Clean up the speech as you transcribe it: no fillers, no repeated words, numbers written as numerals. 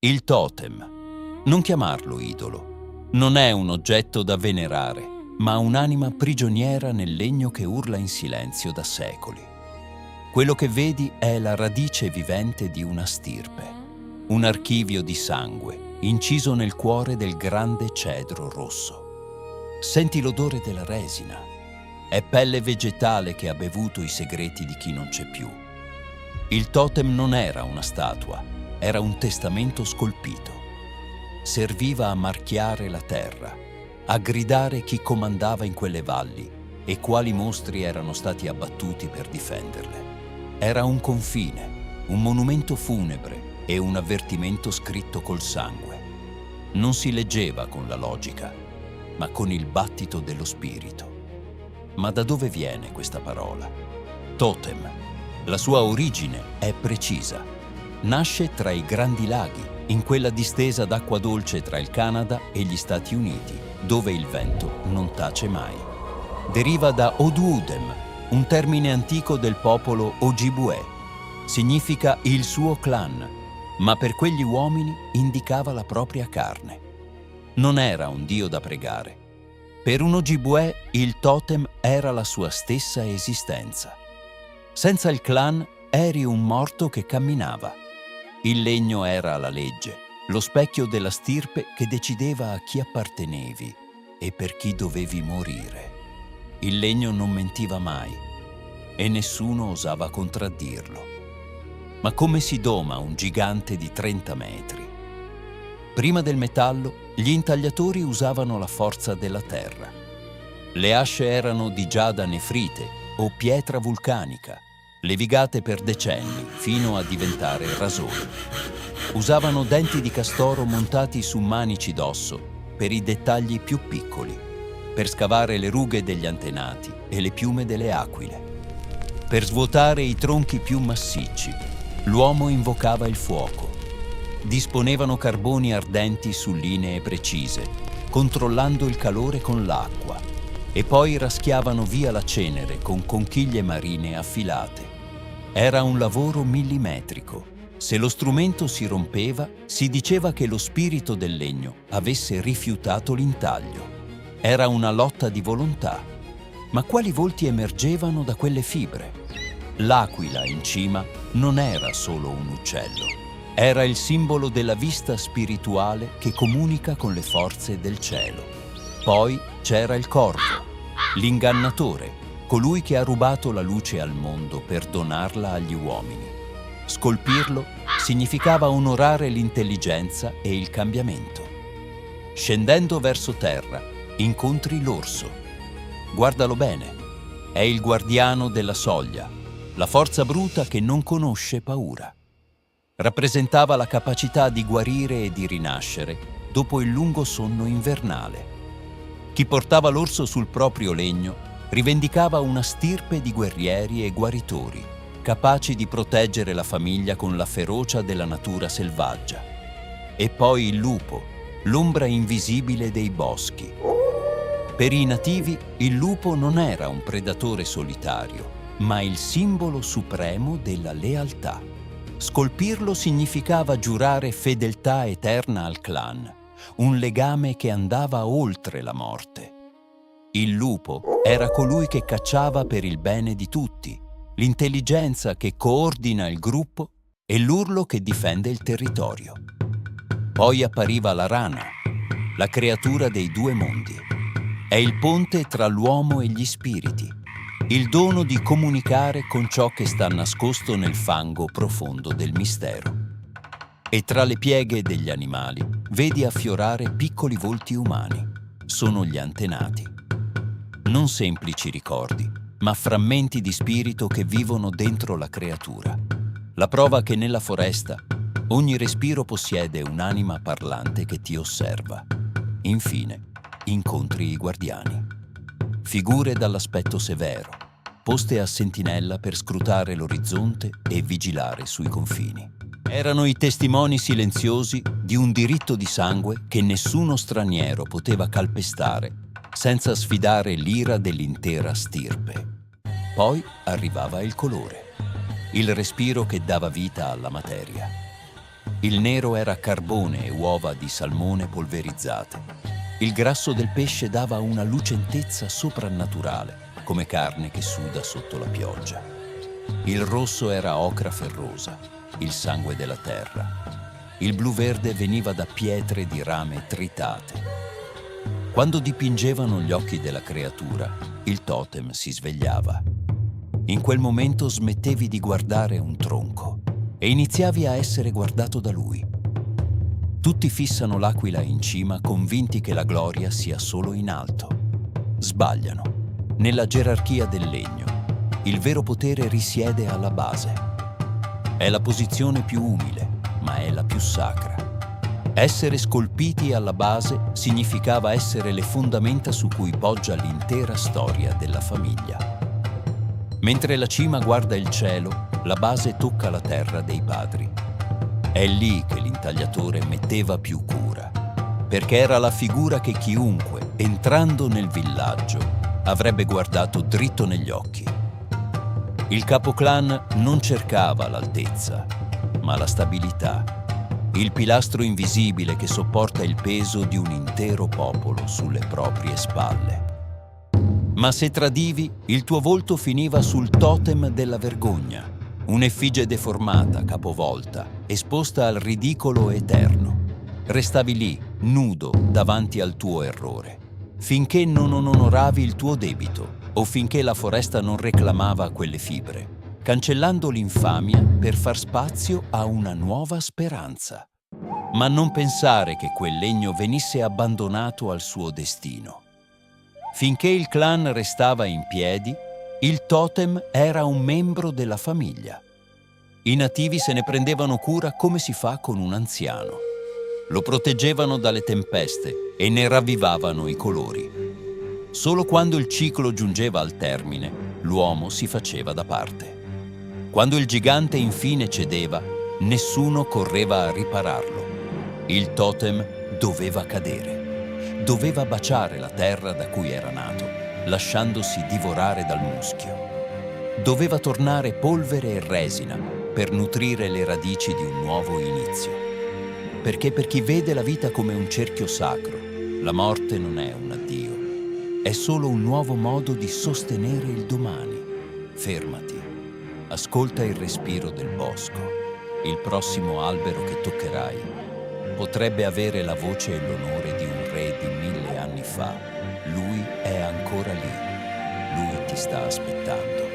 Il totem. Non chiamarlo idolo. Non è un oggetto da venerare, ma un'anima prigioniera nel legno che urla in silenzio da secoli. Quello che vedi è la radice vivente di una stirpe, un archivio di sangue inciso nel cuore del grande cedro rosso. Senti l'odore della resina. È pelle vegetale che ha bevuto i segreti di chi non c'è più. Il totem non era una statua, era un testamento scolpito. Serviva a marchiare la terra, a gridare chi comandava in quelle valli e quali mostri erano stati abbattuti per difenderle. Era un confine, un monumento funebre e un avvertimento scritto col sangue. Non si leggeva con la logica, ma con il battito dello spirito. Ma da dove viene questa parola? Totem. La sua origine è precisa. Nasce tra i Grandi Laghi, in quella distesa d'acqua dolce tra il Canada e gli Stati Uniti, dove il vento non tace mai. Deriva da Oduudem, un termine antico del popolo Ojibwe. Significa il suo clan, ma per quegli uomini indicava la propria carne. Non era un dio da pregare. Per un Ojibwe il totem era la sua stessa esistenza. Senza il clan eri un morto che camminava. Il legno era la legge, lo specchio della stirpe che decideva a chi appartenevi e per chi dovevi morire. Il legno non mentiva mai e nessuno osava contraddirlo. Ma come si doma un gigante di 30 metri? Prima del metallo, gli intagliatori usavano la forza della terra. Le asce erano di giada nefrite o pietra vulcanica, levigate per decenni fino a diventare rasoi. Usavano denti di castoro montati su manici d'osso per i dettagli più piccoli, per scavare le rughe degli antenati e le piume delle aquile. Per svuotare i tronchi più massicci, l'uomo invocava il fuoco. Disponevano carboni ardenti su linee precise, controllando il calore con l'acqua, e poi raschiavano via la cenere con conchiglie marine affilate. Era un lavoro millimetrico. Se lo strumento si rompeva, si diceva che lo spirito del legno avesse rifiutato l'intaglio. Era una lotta di volontà. Ma quali volti emergevano da quelle fibre? L'aquila in cima non era solo un uccello. Era il simbolo della vista spirituale che comunica con le forze del cielo. Poi c'era il corvo, l'ingannatore, colui che ha rubato la luce al mondo per donarla agli uomini. Scolpirlo significava onorare l'intelligenza e il cambiamento. Scendendo verso terra, incontri l'orso. Guardalo bene, è il guardiano della soglia, la forza bruta che non conosce paura. Rappresentava la capacità di guarire e di rinascere dopo il lungo sonno invernale. Chi portava l'orso sul proprio legno rivendicava una stirpe di guerrieri e guaritori, capaci di proteggere la famiglia con la ferocia della natura selvaggia. E poi il lupo, l'ombra invisibile dei boschi. Per i nativi il lupo non era un predatore solitario, ma il simbolo supremo della lealtà. Scolpirlo significava giurare fedeltà eterna al clan, un legame che andava oltre la morte. Il lupo era colui che cacciava per il bene di tutti, l'intelligenza che coordina il gruppo e l'urlo che difende il territorio. Poi appariva la rana, la creatura dei due mondi. È il ponte tra l'uomo e gli spiriti, il dono di comunicare con ciò che sta nascosto nel fango profondo del mistero. E tra le pieghe degli animali vedi affiorare piccoli volti umani. Sono gli antenati. Non semplici ricordi, ma frammenti di spirito che vivono dentro la creatura. La prova che nella foresta ogni respiro possiede un'anima parlante che ti osserva. Infine, incontri i guardiani. Figure dall'aspetto severo, poste a sentinella per scrutare l'orizzonte e vigilare sui confini. Erano i testimoni silenziosi di un diritto di sangue che nessuno straniero poteva calpestare senza sfidare l'ira dell'intera stirpe. Poi arrivava il colore, il respiro che dava vita alla materia. Il nero era carbone e uova di salmone polverizzate. Il grasso del pesce dava una lucentezza soprannaturale, come carne che suda sotto la pioggia. Il rosso era ocra ferrosa, il sangue della terra. Il blu-verde veniva da pietre di rame tritate. Quando dipingevano gli occhi della creatura, il totem si svegliava. In quel momento smettevi di guardare un tronco e iniziavi a essere guardato da lui. Tutti fissano l'aquila in cima, convinti che la gloria sia solo in alto. Sbagliano. Nella gerarchia del legno, il vero potere risiede alla base. È la posizione più umile, ma è la più sacra. Essere scolpiti alla base significava essere le fondamenta su cui poggia l'intera storia della famiglia. Mentre la cima guarda il cielo, la base tocca la terra dei padri. È lì che l'intagliatore metteva più cura, perché era la figura che chiunque, entrando nel villaggio, avrebbe guardato dritto negli occhi. Il capoclan non cercava l'altezza, ma la stabilità. Il pilastro invisibile che sopporta il peso di un intero popolo sulle proprie spalle. Ma se tradivi, il tuo volto finiva sul totem della vergogna, un'effigie deformata, capovolta, esposta al ridicolo eterno. Restavi lì, nudo, davanti al tuo errore, finché non onoravi il tuo debito o finché la foresta non reclamava quelle fibre, cancellando l'infamia per far spazio a una nuova speranza. Ma non pensare che quel legno venisse abbandonato al suo destino. Finché il clan restava in piedi, il totem era un membro della famiglia. I nativi se ne prendevano cura come si fa con un anziano. Lo proteggevano dalle tempeste e ne ravvivavano i colori. Solo quando il ciclo giungeva al termine, l'uomo si faceva da parte. Quando il gigante infine cedeva, nessuno correva a ripararlo. Il totem doveva cadere. Doveva baciare la terra da cui era nato, lasciandosi divorare dal muschio. Doveva tornare polvere e resina per nutrire le radici di un nuovo inizio. Perché per chi vede la vita come un cerchio sacro, la morte non è un addio, è solo un nuovo modo di sostenere il domani. Fermati, ascolta il respiro del bosco. Il prossimo albero che toccherai potrebbe avere la voce e l'onore di un re di 1000 anni fa. Lui è ancora lì. Lui ti sta aspettando.